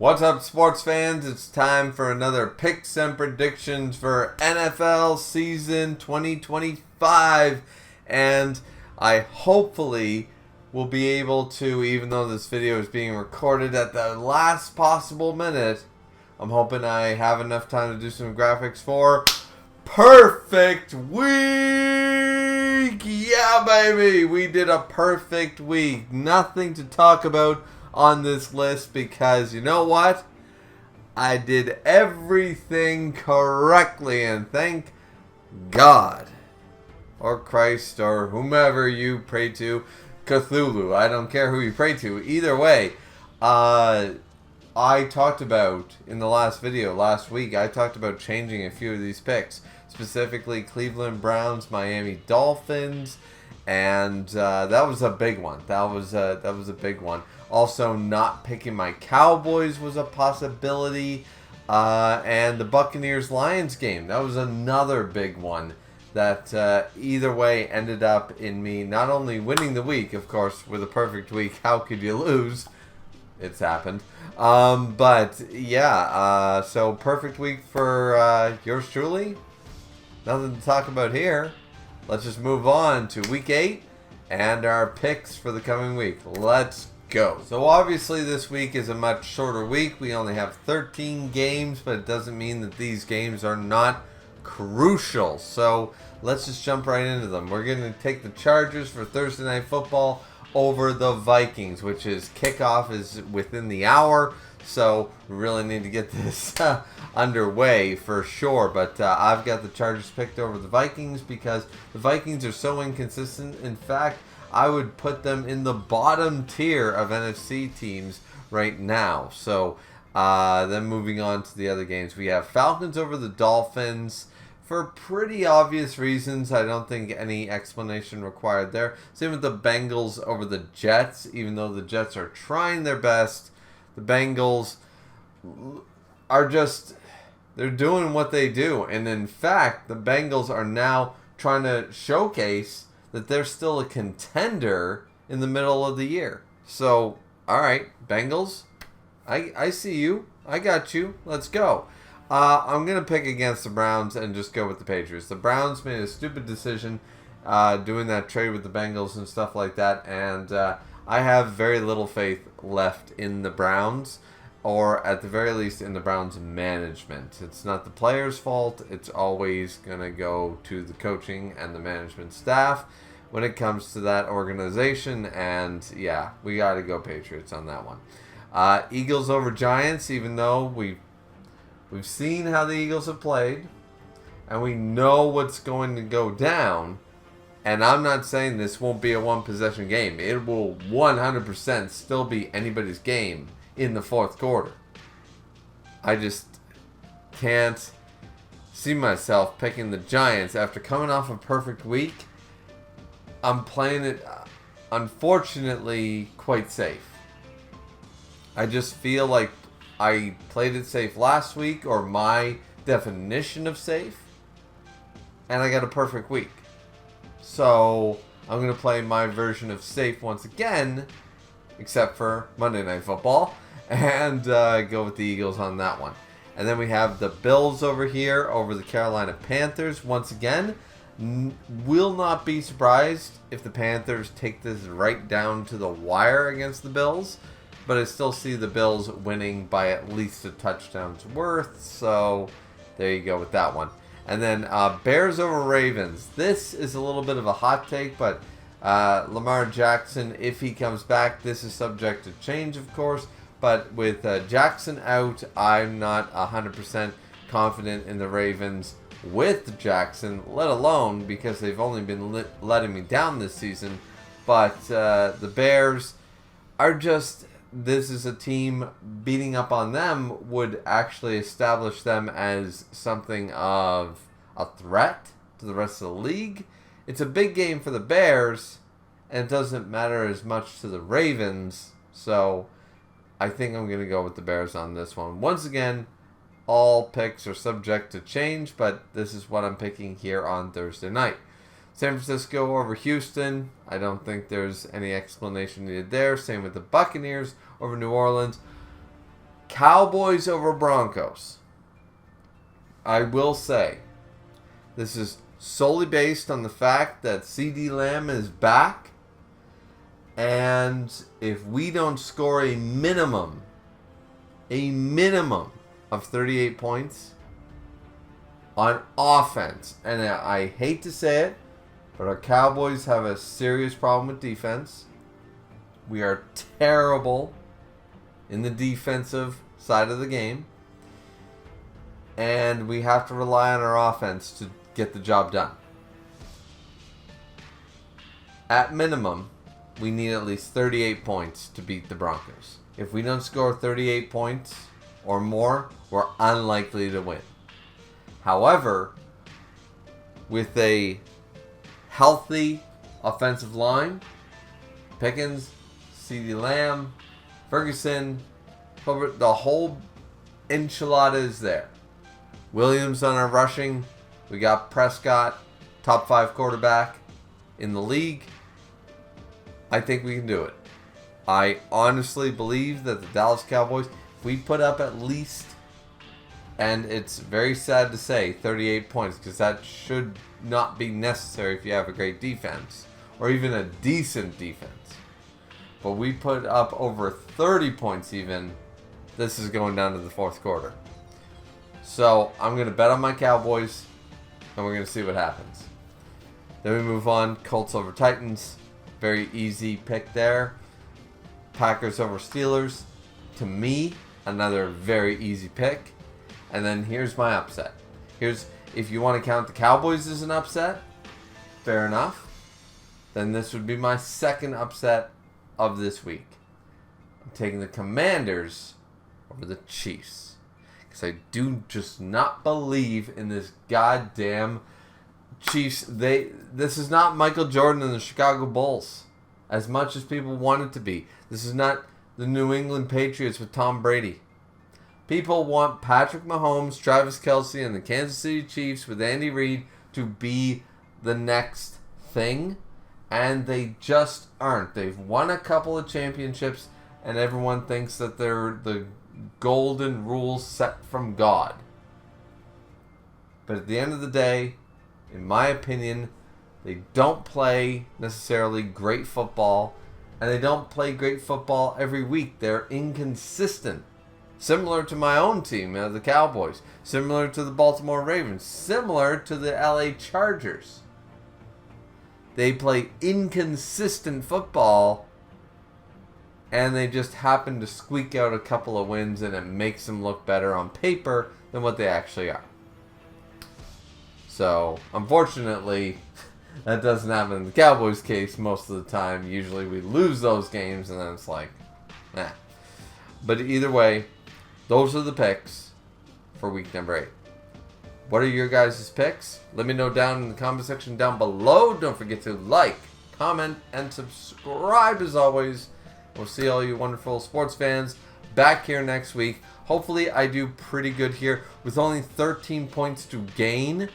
What's up, sports fans? It's time for another picks and predictions for NFL season 2025. And I hopefully will be able to, even though this video is being recorded at the last possible minute, I'm hoping I have enough time to do some graphics for perfect week. Yeah, baby, we did a perfect week. Nothing to talk about on this list because you know what? I did everything correctly, and thank God or Christ or whomever you pray to, Cthulhu. I don't care who you pray to. Either way, I talked about in the last video last week, I talked about changing a few of these picks, specifically Cleveland Browns, Miami Dolphins, and that was a big one. That was a big one. Also, not picking my Cowboys was a possibility, and the Buccaneers-Lions game, that was another big one that either way ended up in me not only winning the week, of course, with a perfect week. How could you lose? It's happened. But yeah, so perfect week for yours truly. Nothing to talk about here. Let's just move on to week 8 and our picks for the coming week. Let's go. So obviously this week is a much shorter week. We only have 13 games, but it doesn't mean that these games are not crucial. So let's just jump right into them. We're going to take the Chargers for Thursday Night Football over the Vikings, which is kickoff is within the hour. So we really need to get this underway for sure. But I've got the Chargers picked over the Vikings because the Vikings are so inconsistent. In fact, I would put them in the bottom tier of NFC teams right now. So then moving on to the other games, we have Falcons over the Dolphins for pretty obvious reasons. I don't think any explanation required there. Same with the Bengals over the Jets, even though the Jets are trying their best. The Bengals are just, they're doing what they do. And in fact, the Bengals are now trying to showcase that they're still a contender in the middle of the year. So, all right, Bengals, I see you. I got you. Let's go. I'm going to pick against the Browns and just go with the Patriots. The Browns made a stupid decision doing that trade with the Bengals and stuff like that. And I have very little faith left in the Browns, or at the very least in the Browns management. It's not the players' fault. It's always going to go to the coaching and the management staff when it comes to that organization. And yeah, we got to go Patriots on that one. Eagles over Giants, even though we've seen how the Eagles have played and we know what's going to go down. And I'm not saying this won't be a one-possession game. It will 100% still be anybody's game in the fourth quarter. I just can't see myself picking the Giants after coming off a perfect week. I'm playing it, unfortunately, quite safe. I just feel like I played it safe last week, or my definition of safe, and I got a perfect week. So I'm going to play my version of safe once again, except for Monday Night Football, and go with the Eagles on that one. And then we have the Bills over here over the Carolina Panthers. Once again, will not be surprised if the Panthers take this right down to the wire against the Bills, but I still see the Bills winning by at least a touchdown's worth. So there you go with that one. And then Bears over Ravens. This is a little bit of a hot take, but Lamar Jackson, if he comes back, this is subject to change, of course. But with Jackson out, I'm not 100% confident in the Ravens with Jackson, let alone because they've only been letting me down this season. But the Bears are just, this is a team beating up on them would actually establish them as something of a threat to the rest of the league. It's a big game for the Bears, and it doesn't matter as much to the Ravens. So I think I'm going to go with the Bears on this one. Once again, all picks are subject to change, but this is what I'm picking here on Thursday night. San Francisco over Houston. I don't think there's any explanation needed there. Same with the Buccaneers over New Orleans. Cowboys over Broncos. I will say, this is solely based on the fact that CD Lamb is back. And if we don't score a minimum of 38 points on offense, and I hate to say it, but our Cowboys have a serious problem with defense. We are terrible in the defensive side of the game. And we have to rely on our offense to get the job done. At minimum, we need at least 38 points to beat the Broncos. If we don't score 38 points or more, we're unlikely to win. However, with a healthy offensive line, Pickens, CeeDee Lamb, Ferguson, the whole enchilada is there. Williams on our rushing. We got Prescott, top 5 quarterback in the league. I think we can do it. I honestly believe that the Dallas Cowboys, if we put up at least, and it's very sad to say, 38 points, because that should not be necessary if you have a great defense, or even a decent defense. But we put up over 30 points even, this is going down to the fourth quarter. So I'm going to bet on my Cowboys, and we're going to see what happens. Then we move on, Colts over Titans. Very easy pick there. Packers over Steelers. To me, another very easy pick. And then here's my upset. If you want to count the Cowboys as an upset, fair enough. Then this would be my second upset of this week. I'm taking the Commanders over the Chiefs. Because I do just not believe in this goddamn Chiefs. This is not Michael Jordan and the Chicago Bulls, as much as people want it to be. This is not the New England Patriots with Tom Brady. People want Patrick Mahomes, Travis Kelce, and the Kansas City Chiefs with Andy Reid to be the next thing, and they just aren't. They've won a couple of championships, and everyone thinks that they're the golden rules set from God. But at the end of the day, in my opinion, they don't play necessarily great football, and they don't play great football every week. They're inconsistent. Similar to my own team, the Cowboys. Similar to the Baltimore Ravens. Similar to the LA Chargers. They play inconsistent football, and they just happen to squeak out a couple of wins, and it makes them look better on paper than what they actually are. So, unfortunately, that doesn't happen in the Cowboys' case most of the time. Usually we lose those games, and then it's like, eh. But either way, those are the picks for week number 8. What are your guys' picks? Let me know down in the comment section down below. Don't forget to like, comment, and subscribe as always. We'll see all you wonderful sports fans back here next week. Hopefully I do pretty good here with only 13 points to gain.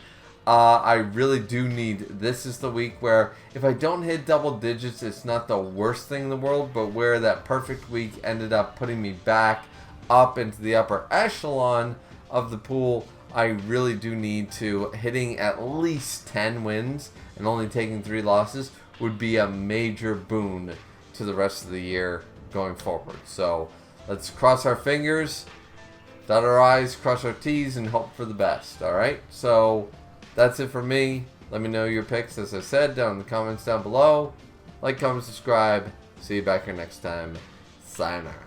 I really do need, this is the week where if I don't hit double digits, it's not the worst thing in the world, but where that perfect week ended up putting me back up into the upper echelon of the pool, I really do need to, hitting at least 10 wins and only taking 3 losses would be a major boon to the rest of the year going forward. So let's cross our fingers, dot our I's, cross our T's, and hope for the best. Alright, so that's it for me. Let me know your picks, as I said, down in the comments down below. Like, comment, subscribe. See you back here next time. Sayonara.